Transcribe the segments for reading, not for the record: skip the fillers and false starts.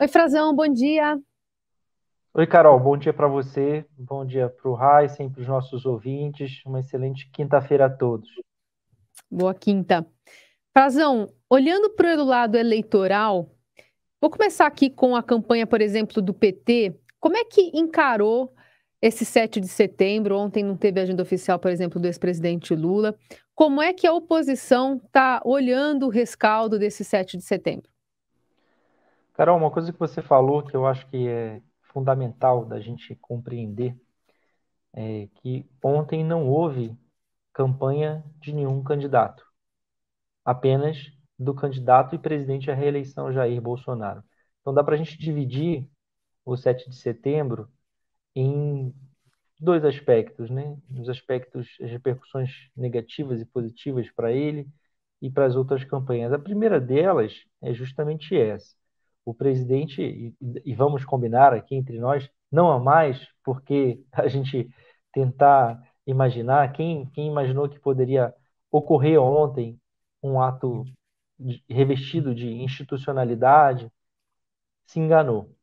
Oi, Frazão, bom dia. Oi, Carol, bom dia para você, bom dia para o Heisen, para os nossos ouvintes, uma excelente quinta-feira a todos. Boa quinta. Frazão, olhando para o lado eleitoral, vou começar aqui com a campanha, por exemplo, do PT. Como é que encarou esse 7 de setembro? Ontem não teve agenda oficial, por exemplo, do ex-presidente Lula. Como é que a oposição está olhando o rescaldo desse 7 de setembro? Carol, uma coisa que você falou que eu acho que é fundamental da gente compreender é que ontem não houve campanha de nenhum candidato, apenas do candidato e presidente à reeleição Jair Bolsonaro. Então dá para a gente dividir o 7 de setembro em dois aspectos, né? Os aspectos, as repercussões negativas e positivas para ele e para as outras campanhas. A primeira delas é justamente essa. O presidente, e vamos combinar aqui entre nós, não há mais, porque a gente tentar imaginar, quem imaginou que poderia ocorrer ontem um ato revestido de institucionalidade, se enganou.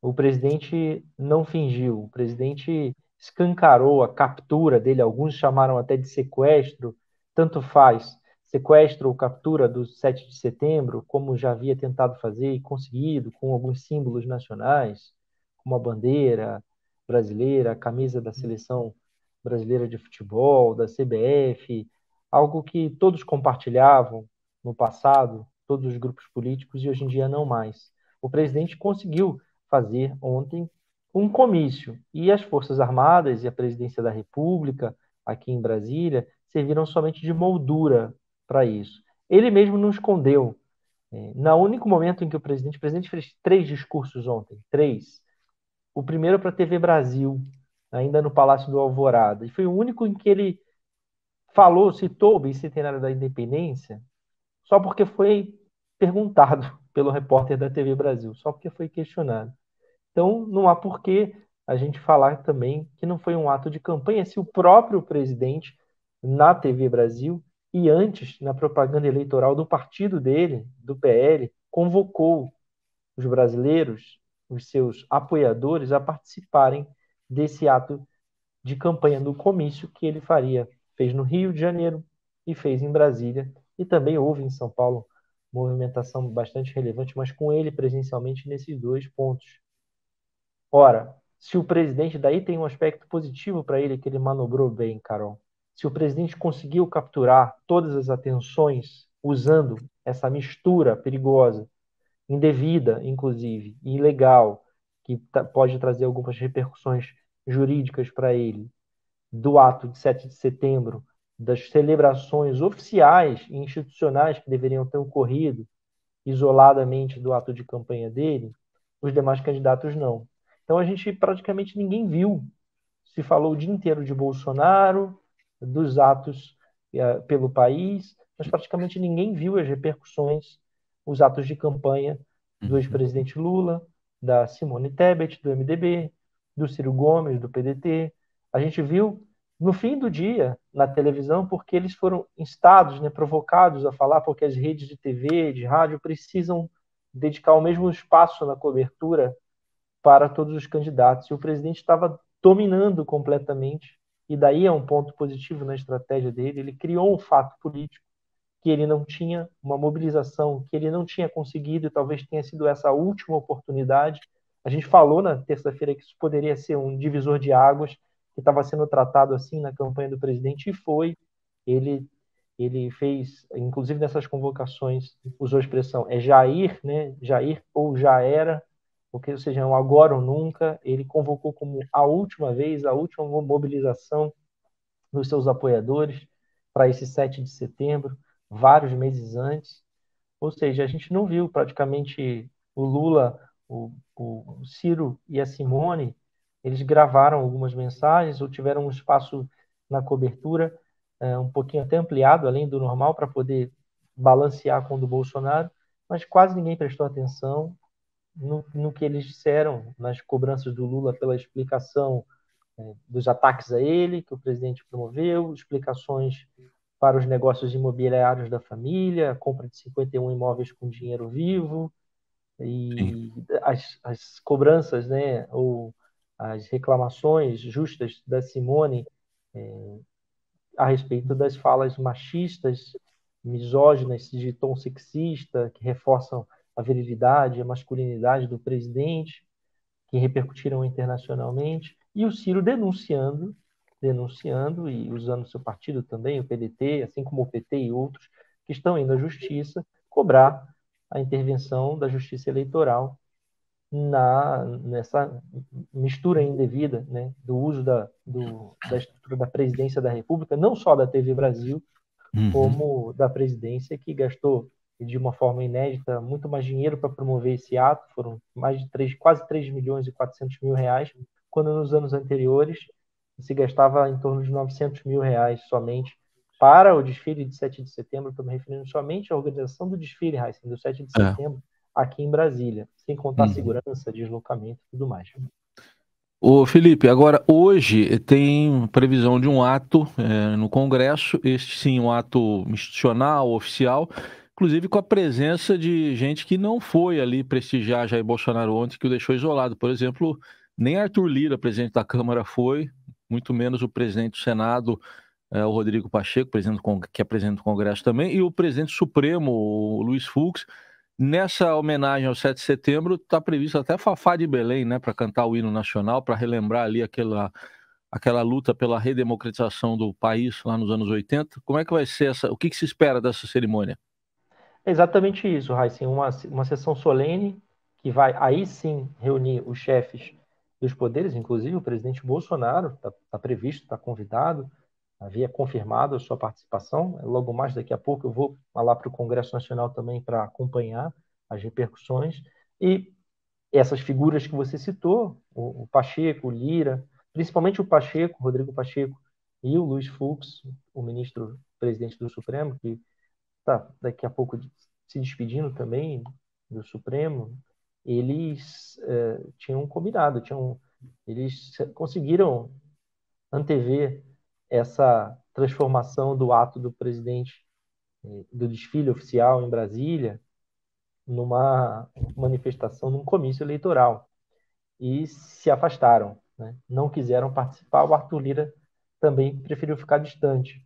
O presidente não fingiu, o presidente escancarou a captura dele, alguns chamaram até de sequestro, tanto faz, sequestro ou captura do 7 de setembro, como já havia tentado fazer e conseguido, com alguns símbolos nacionais, como a bandeira brasileira, a camisa da seleção brasileira de futebol, da CBF, algo que todos compartilhavam no passado, todos os grupos políticos, e hoje em dia não mais. O presidente conseguiu fazer ontem um comício. E as Forças Armadas e a Presidência da República, aqui em Brasília, serviram somente de moldura para isso. Ele mesmo não escondeu. No único momento em que o presidente fez três discursos ontem, três. O primeiro para a TV Brasil, ainda no Palácio do Alvorada. E foi o único em que ele falou, citou o Bicentenário da Independência, só porque foi perguntado pelo repórter da TV Brasil, só porque foi questionado. Então, não há por que a gente falar também que não foi um ato de campanha se o próprio presidente, na TV Brasil, e antes, na propaganda eleitoral do partido dele, do PL, convocou os brasileiros, os seus apoiadores, a participarem desse ato de campanha no comício que ele faria. Fez no Rio de Janeiro e fez em Brasília, e também houve em São Paulo movimentação bastante relevante, mas com ele presencialmente nesses dois pontos. Ora, se o presidente, daí tem um aspecto positivo para ele que ele manobrou bem, Carol. Se o presidente conseguiu capturar todas as atenções usando essa mistura perigosa, indevida, inclusive, e ilegal, que pode trazer algumas repercussões jurídicas para ele, do ato de 7 de setembro, das celebrações oficiais e institucionais que deveriam ter ocorrido isoladamente do ato de campanha dele, os demais candidatos não. Então a gente praticamente ninguém viu. Se falou o dia inteiro de Bolsonaro, dos atos pelo país, mas praticamente ninguém viu as repercussões, os atos de campanha do Uhum. ex-presidente Lula, da Simone Tebet, do MDB, do Ciro Gomes, do PDT. A gente viu no fim do dia na televisão porque eles foram instados, né, provocados a falar, porque as redes de TV, de rádio precisam dedicar o mesmo espaço na cobertura para todos os candidatos. E o presidente estava dominando completamente, e daí é um ponto positivo na estratégia dele. Ele criou um fato político que ele não tinha, uma mobilização que ele não tinha conseguido, e talvez tenha sido essa a última oportunidade. A gente falou na terça-feira que isso poderia ser um divisor de águas, que estava sendo tratado assim na campanha do presidente, e foi. Ele, ele fez, inclusive nessas convocações, usou a expressão, é Jair, né? Jair ou já era, porque, ou seja, é um agora ou nunca. Ele convocou como a última vez, a última mobilização dos seus apoiadores para esse 7 de setembro, vários meses antes. Ou seja, a gente não viu praticamente o Lula, o Ciro e a Simone, eles gravaram algumas mensagens ou tiveram um espaço na cobertura um pouquinho até ampliado, além do normal, para poder balancear com o do Bolsonaro, mas quase ninguém prestou atenção no que eles disseram nas cobranças do Lula pela explicação dos ataques a ele, que o presidente promoveu, explicações para os negócios imobiliários da família, a compra de 51 imóveis com dinheiro vivo, Sim. e as cobranças, né, ou as reclamações justas da Simone a respeito das falas machistas, misóginas, de tom sexista, que reforçam a virilidade, a masculinidade do presidente, que repercutiram internacionalmente, e o Ciro denunciando e usando seu partido também, o PDT, assim como o PT e outros, que estão indo à justiça cobrar a intervenção da justiça eleitoral nessa mistura indevida, né, do uso da estrutura da presidência da República, não só da TV Brasil, Uhum. como da presidência, que gastou de uma forma inédita muito mais dinheiro para promover esse ato, foram mais de quase 3 milhões e 400 mil reais, quando nos anos anteriores se gastava em torno de 900 mil reais somente para o desfile de 7 de setembro, estou me referindo somente à organização do desfile, Heisen, do 7 de É. setembro, aqui em Brasília, sem contar Uhum. segurança, deslocamento e tudo mais. Ô Felipe, agora hoje tem previsão de um ato no Congresso, este sim, um ato institucional, oficial, inclusive com a presença de gente que não foi ali prestigiar Jair Bolsonaro ontem, que o deixou isolado. Por exemplo, nem Arthur Lira, presidente da Câmara, foi, muito menos o presidente do Senado, o Rodrigo Pacheco, que é presidente do Congresso também, e o presidente Supremo, o Luiz Fux. Nessa homenagem ao 7 de setembro, está previsto até Fafá de Belém, né, para cantar o hino nacional, para relembrar ali aquela luta pela redemocratização do país lá nos anos 80. Como é que vai ser o que se espera dessa cerimônia? É exatamente isso, Raíssa, uma sessão solene que vai aí sim reunir os chefes dos poderes, inclusive o presidente Bolsonaro está previsto, está convidado, havia confirmado a sua participação. Logo mais daqui a pouco eu vou lá para o Congresso Nacional também para acompanhar as repercussões. E essas figuras que você citou, o Pacheco, o Lira, principalmente o Pacheco, Rodrigo Pacheco, e o Luiz Fux, o ministro presidente do Supremo, que está daqui a pouco se despedindo também do Supremo, eles tinham combinado, eles conseguiram antever essa transformação do ato do presidente do desfile oficial em Brasília numa manifestação, num comício eleitoral e se afastaram, né? Não quiseram participar. O Arthur Lira também preferiu ficar distante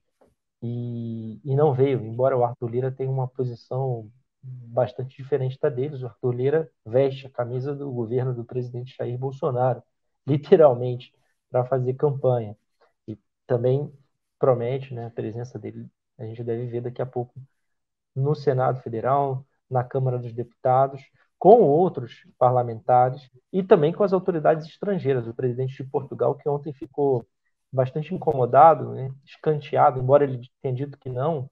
e não veio, embora o Arthur Lira tenha uma posição bastante diferente da deles. O Arthur Lira veste a camisa do governo do presidente Jair Bolsonaro, literalmente, para fazer campanha. E também promete, né, a presença dele, a gente deve ver daqui a pouco no Senado Federal, na Câmara dos Deputados, com outros parlamentares e também com as autoridades estrangeiras. O presidente de Portugal, que ontem ficou bastante incomodado, né, escanteado, embora ele tenha dito que não,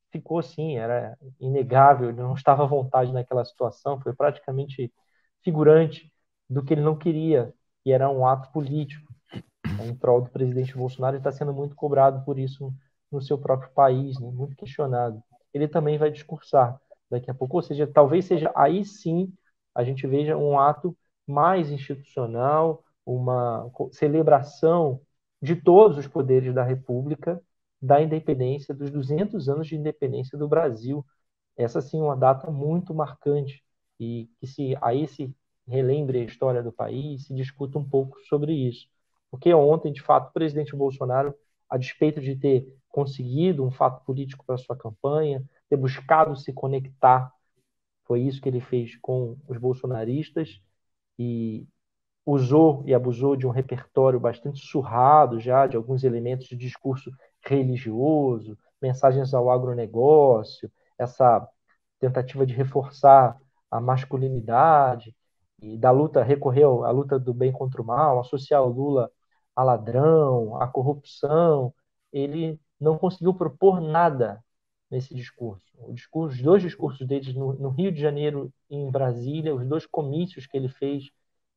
ficou sim, era inegável, ele não estava à vontade naquela situação, foi praticamente figurante do que ele não queria, que era um ato político, né, em prol do presidente Bolsonaro, e está sendo muito cobrado por isso no seu próprio país, né, muito questionado. Ele também vai discursar daqui a pouco, ou seja, talvez seja aí sim a gente veja um ato mais institucional, uma celebração de todos os poderes da República, da independência, dos 200 anos de independência do Brasil. Essa sim é uma data muito marcante e que se relembre a história do país, se discuta um pouco sobre isso. Porque ontem, de fato, o presidente Bolsonaro, a despeito de ter conseguido um fato político para sua campanha, ter buscado se conectar, foi isso que ele fez com os bolsonaristas e usou e abusou de um repertório bastante surrado já, de alguns elementos de discurso religioso, mensagens ao agronegócio, essa tentativa de reforçar a masculinidade e da luta, recorreu à luta do bem contra o mal, associar o Lula a ladrão, à corrupção. Ele não conseguiu propor nada nesse discurso. Os dois discursos deles no Rio de Janeiro e em Brasília, os dois comícios que ele fez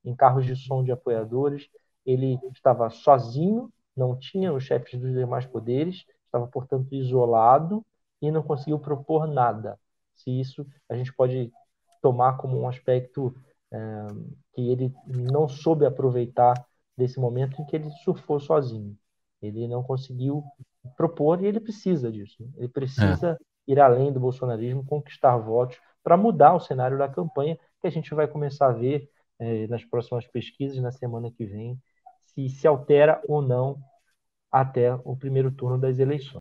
em carros de som de apoiadores, ele estava sozinho, não tinha os chefes dos demais poderes, estava, portanto, isolado e não conseguiu propor nada. Se isso a gente pode tomar como um aspecto que ele não soube aproveitar desse momento em que ele surfou sozinho. Ele não conseguiu propor e ele precisa disso. Ele É. precisa ir além do bolsonarismo, conquistar votos para mudar o cenário da campanha, que a gente vai começar a ver nas próximas pesquisas, na semana que vem, se altera ou não até o primeiro turno das eleições.